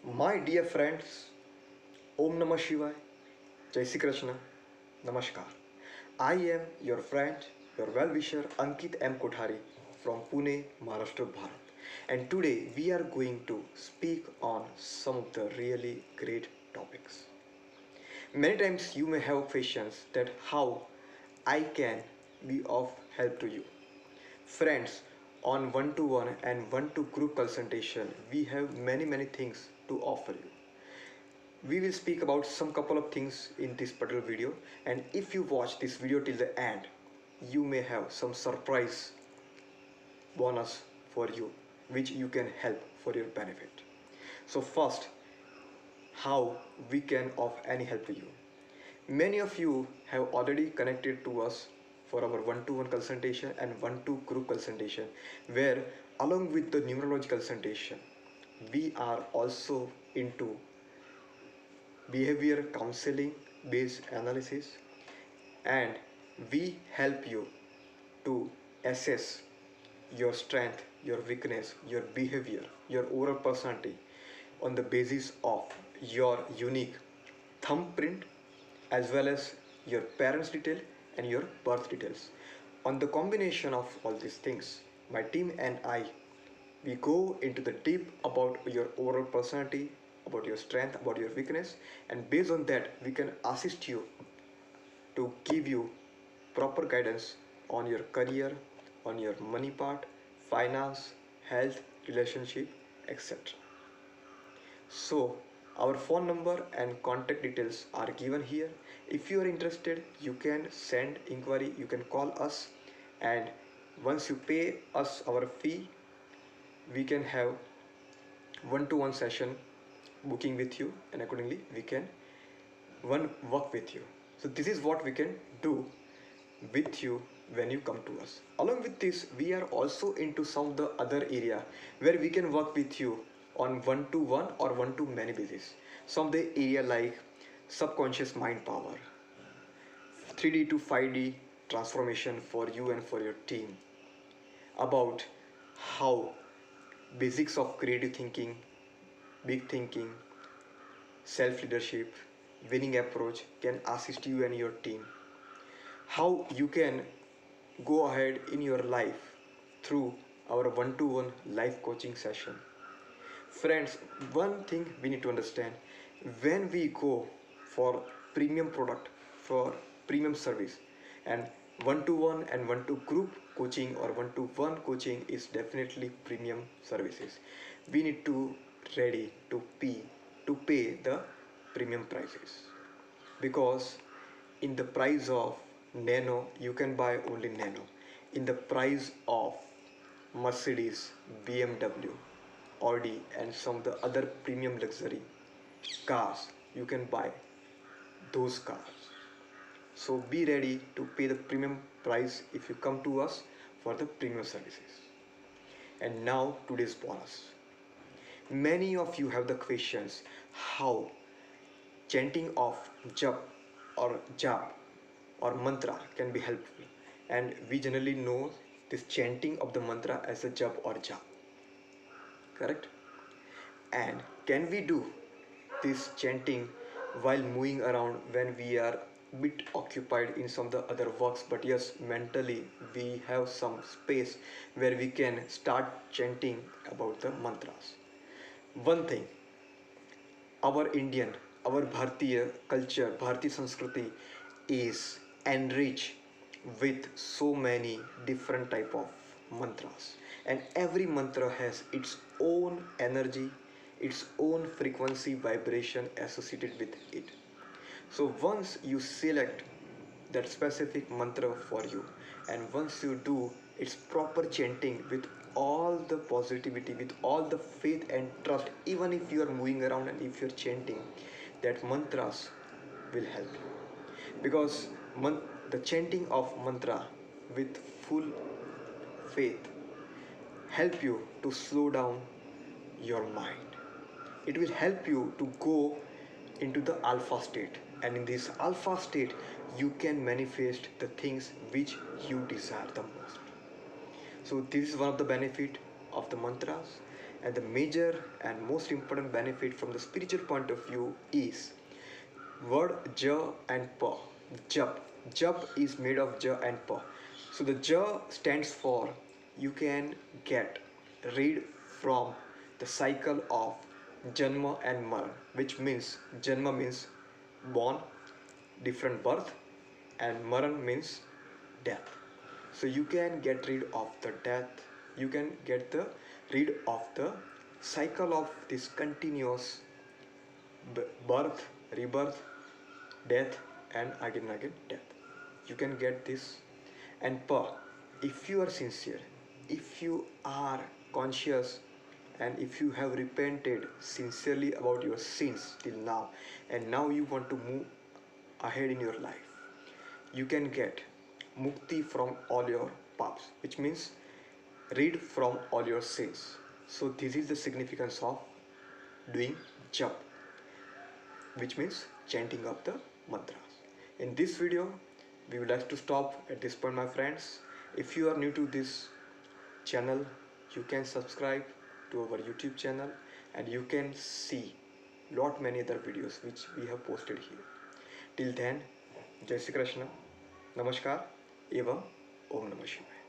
My dear friends, Om Namah Shivaya, Jai Shri Krishna, Namaskar. I am your friend, your well-wisher Ankkit M. Kothari from Pune, Maharashtra, Bharat. And today we are going to speak on some of the really great topics. Many times you may have questions that how I can be of help to you. Friends, on one-to-one and one-to group consultation, we have many things to offer you. We will speak about some couple of things in this particular video, and if you watch this video till the end, you may have some surprise bonus for you which you can help for your benefit. So first, how we can of any help to you. Many of you have already connected to us for our one-to-one consultation and one-to group consultation, where along with the numerology consultation we are also into behavior counseling based analysis, and we help you to assess your strength, your weakness, your behavior, your overall personality on the basis of your unique thumbprint as well as your parents' detail and your birth details. On the combination of all these things, my team and I, we go into the deep about your overall personality, about your strength, about your weakness, and based on that, we can assist you to give you proper guidance on your career, on your money part, finance, health, relationship, etc. So, our phone number and contact details are given here. If you are interested, you can send inquiry, you can call us, and once you pay us our fee, we can have one-to-one session booking with you, and accordingly we can one work with you. So this is what we can do with you when you come to us. Along with this, we are also into some of the other area where we can work with you on one-to-one or one-to-many basis. Some of the area like subconscious mind power, 3D to 5D transformation for you and for your team, about how basics of creative thinking, big thinking, self leadership, winning approach can assist you and your team. How you can go ahead in your life through our one-to-one life coaching session. Friends, one thing we need to understand, when we go for premium product, for premium service, and one-to-one and one-to group coaching or one-to-one coaching is definitely premium services. We need to ready to pay the premium prices, because in the price of nano you can buy only nano. In the price of Mercedes, BMW, Audi, and some of the other premium luxury cars, you can buy those cars. So be ready to pay the premium price if you come to us for the premium services. And now today's bonus. Many of you have the questions how chanting of jap or jap or mantra can be helpful, and we generally know this chanting of the mantra as a jap or jap, correct? And can we do this chanting while moving around when we are bit occupied in some of the other works, but yes, mentally we have some space where we can start chanting about the mantras? One thing, our Indian, our Bharatiya culture, Bharatiya Sanskriti is enriched with so many different type of mantras, and every mantra has its own energy, its own frequency vibration associated with it. So once you select that specific mantra for you, and once you do its proper chanting with all the positivity, with all the faith and trust, even if you are moving around and if you're chanting, that mantras will help you, because the chanting of mantra with full faith help you to slow down your mind. It will help you to go into the alpha state, and in this alpha state you can manifest the things which you desire the most. So this is one of the benefit of the mantras. And the major and most important benefit from the spiritual point of view is word j and pa. Jap. Jap is made of j and pa. So the j stands for you can get rid from the cycle of janma and maran, which means janma means born, different birth, and maran means death. So you can get rid of the death, you can get the rid of the cycle of this continuous birth, rebirth, death, and again death. You can get this. And pa, if you are sincere, if you are conscious, and if you have repented sincerely about your sins till now, and now you want to move ahead in your life, you can get mukti from all your paps, which means rid from all your sins. So this is the significance of doing jap, which means chanting of the mantras. In this video, we would like to stop at this point, my friends. If you are new to this channel, you can subscribe to our YouTube channel and you can see lot many other videos which we have posted here. Till then, Jai Shri Krishna, Namaskar, Evam, Om Namah Shivaya.